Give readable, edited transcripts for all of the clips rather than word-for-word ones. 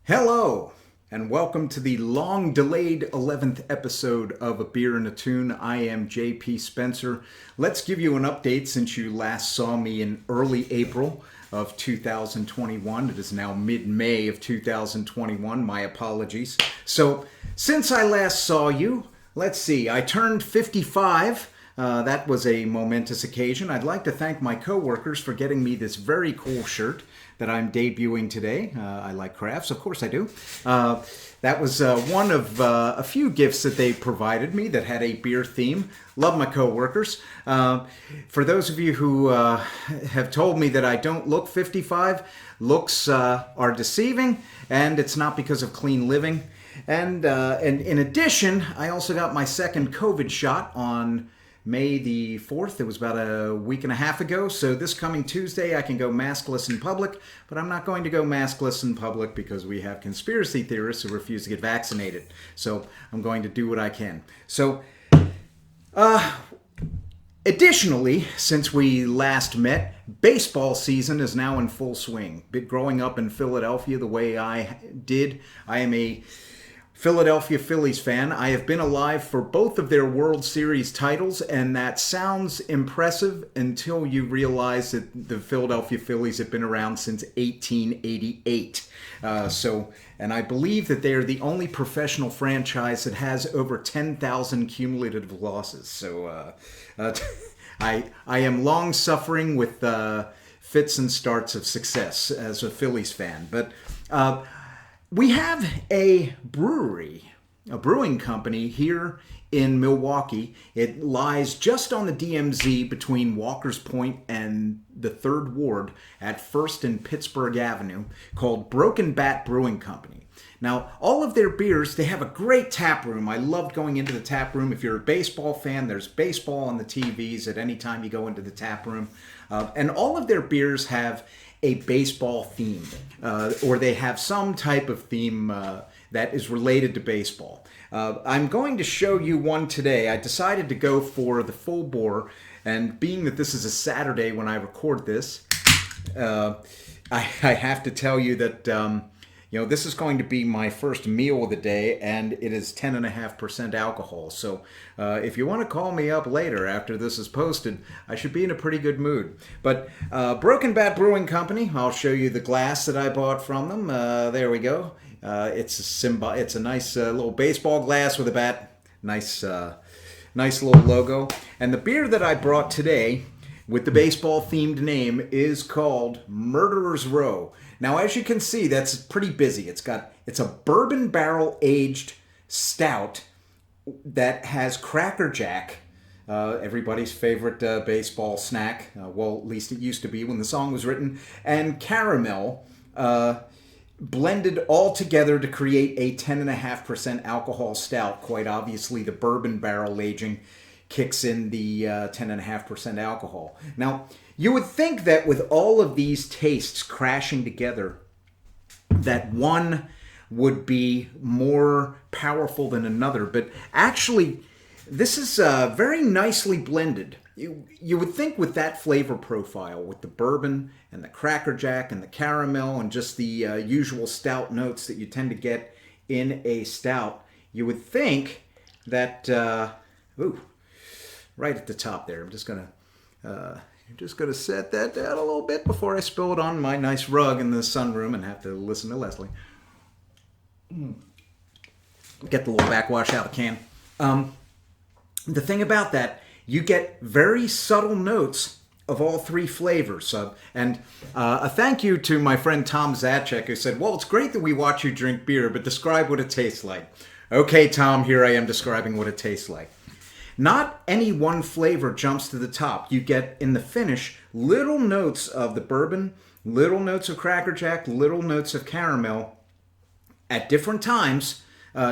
Hello, and welcome to the long-delayed 11th episode of A Beer and a Tune. I am JP Spencer. Let's give you an update since you last saw me in early April of 2021. It is now mid-May of 2021. My apologies. So, since I last saw you, let's see, I turned 55. That was a momentous occasion. I'd like to thank my coworkers for getting me this very cool shirt that I'm debuting today. I like crafts, of course I do. That was one of a few gifts that they provided me that had a beer theme. Love my coworkers. For those of you who have told me that I don't look 55, looks are deceiving, and it's not because of clean living. And in addition, I also got my second COVID shot on May the 4th. It was about a week and a half ago. So this coming Tuesday, I can go maskless in public, but I'm not going to go maskless in public because we have conspiracy theorists who refuse to get vaccinated. So I'm going to do what I can. So, additionally, since we last met, baseball season is now in full swing. Growing up in Philadelphia the way I did, I am a Philadelphia Phillies fan. I have been alive for both of their World Series titles, and that sounds impressive until you realize that the Philadelphia Phillies have been around since 1888. And I believe that they are the only professional franchise that has over 10,000 cumulative losses. So I am long suffering with fits and starts of success as a Phillies fan. But we have a brewing company here in Milwaukee. It lies just on the DMZ between Walker's Point and the 3rd Ward at 1st and Pittsburgh Avenue, called Broken Bat Brewing Company. Now, all of their beers, they have a great tap room. I loved going into the tap room. If you're a baseball fan, there's baseball on the TVs at any time you go into the tap room. And all of their beers have a baseball theme, or they have some type of theme that is related to baseball. I'm going to show you one today. I decided to go for the full bore, and being that this is a Saturday when I record this, I have to tell you that this is going to be my first meal of the day, and it is 10.5% alcohol. So if you want to call me up later after this is posted, I should be in a pretty good mood. But Broken Bat Brewing Company, I'll show you the glass that I bought from them. There we go. It's a nice little baseball glass with a bat. Nice little logo. And the beer that I brought today with the baseball themed name is called Murderer's Row. Now, as you can see, that's pretty busy. It's a bourbon barrel aged stout that has Cracker Jack, everybody's favorite baseball snack. Well, at least it used to be when the song was written, and caramel blended all together to create a 10.5% alcohol stout. Quite obviously, the bourbon barrel aging kicks in the 10.5% alcohol. Now, you would think that with all of these tastes crashing together, that one would be more powerful than another. But actually, this is very nicely blended. You would think with that flavor profile, with the bourbon and the Cracker Jack and the caramel and just the usual stout notes that you tend to get in a stout, you would think that, right at the top there, I'm just going to set that down a little bit before I spill it on my nice rug in the sunroom and have to listen to Leslie. Get the little backwash out of the can. The thing about that, you get very subtle notes of all three flavors. And a thank you to my friend Tom Zacek, who said, well, it's great that we watch you drink beer, but describe what it tastes like. Okay, Tom, here I am describing what it tastes like. Not any one flavor jumps to the top. You get, in the finish, little notes of the bourbon, little notes of Cracker Jack, little notes of caramel at different times,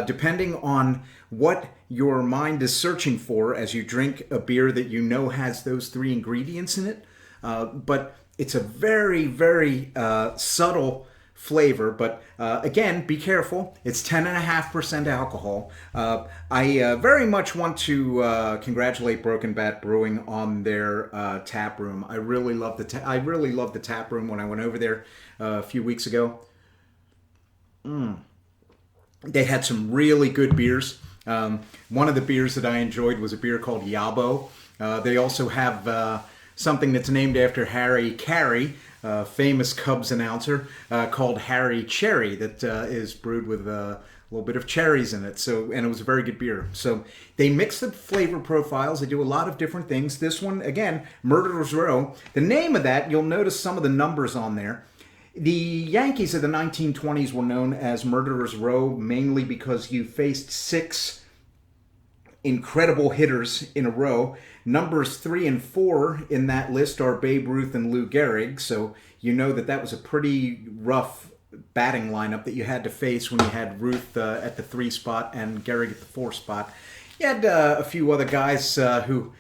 depending on what your mind is searching for as you drink a beer that you know has those three ingredients in it. But it's a very, very subtle flavor, but again, be careful. It's 10.5% alcohol. I very much want to congratulate Broken Bat Brewing on their tap room. I really love the tap room when I went over there a few weeks ago. They had some really good beers. One of the beers that I enjoyed was a beer called Yabo. They also have something that's named after Harry Carey, famous Cubs announcer, called Harry Cherry, that is brewed with a little bit of cherries in it. And it was a very good beer. So they mix the flavor profiles. They do a lot of different things. This one, again, Murderer's Row. The name of that, you'll notice some of the numbers on there. The Yankees of the 1920s were known as Murderer's Row mainly because you faced 6 incredible hitters in a row. Numbers 3 and 4 in that list are Babe Ruth and Lou Gehrig, so you know that was a pretty rough batting lineup that you had to face when you had Ruth at the 3 spot and Gehrig at the 4 spot. You had a few other guys who...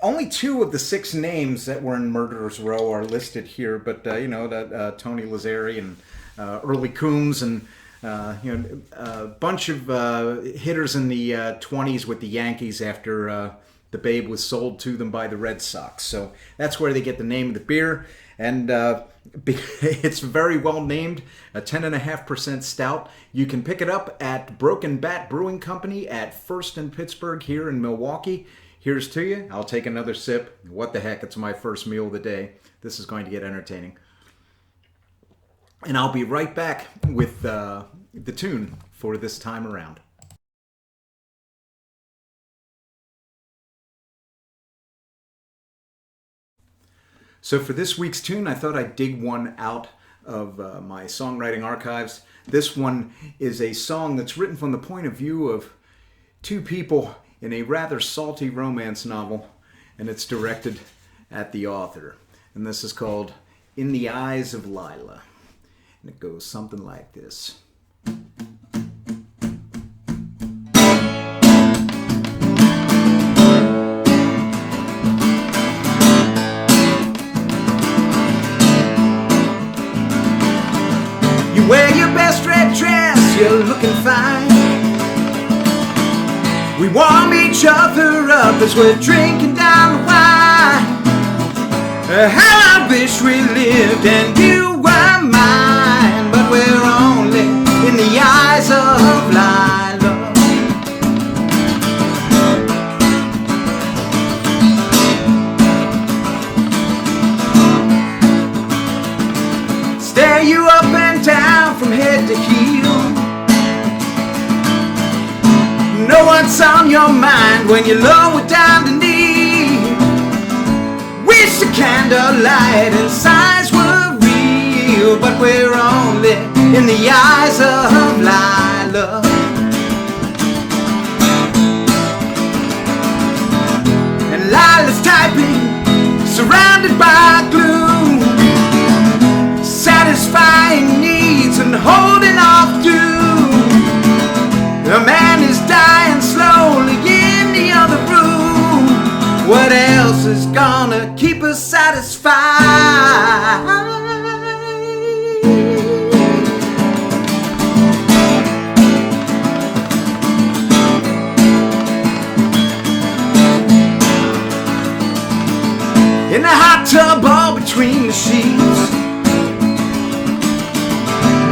only 2 of the 6 names that were in Murderer's Row are listed here, but Tony Lazzari and Early Coombs and a bunch of hitters in the 20s with the Yankees after the Babe was sold to them by the Red Sox. So that's where they get the name of the beer, and it's very well named, a 10.5% stout. You can pick it up at Broken Bat Brewing Company at First and Pittsburgh here in Milwaukee. Here's to you. I'll take another sip. What the heck, it's my first meal of the day. This is going to get entertaining. And I'll be right back with the tune for this time around. So for this week's tune, I thought I'd dig one out of my songwriting archives. This one is a song that's written from the point of view of 2 people in a rather salty romance novel, and it's directed at the author. And this is called In the Eyes of Lila. And it goes something like this. You wear your best red dress, you're looking fine. We warm each other up as we're drinking down the wine. How I wish we lived and you were mine, but we're only in the eyes of Lila. Stare you up and down from head to heel. Know what's on your mind when you're lower down to knee. Wish the candlelight and signs were real, but we're only in the eyes of Lila. And Lila's typing, surrounded by gloom, satisfying needs and holding off doom. A man is dying slowly in the other room. What else is gonna keep us satisfied? In the hot tub all between the sheets,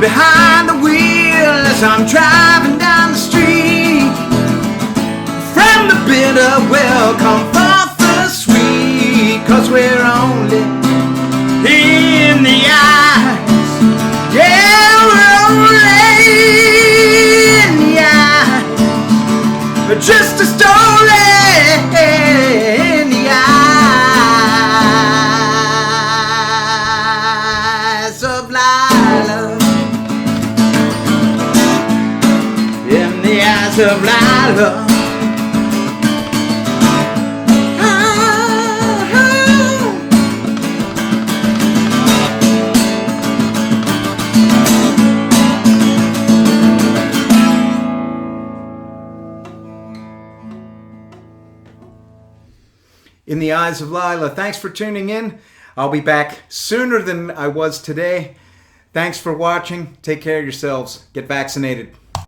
behind the wheel as I'm driving down the street. From the bitter well come forth the sweet, 'cause we're only in the eyes. Yeah, we're only in the eyes. Just a story in the eyes of Lila. In the eyes of Lila. In the Eyes of Lila. Thanks for tuning in. I'll be back sooner than I was today. Thanks for watching. Take care of yourselves. Get vaccinated.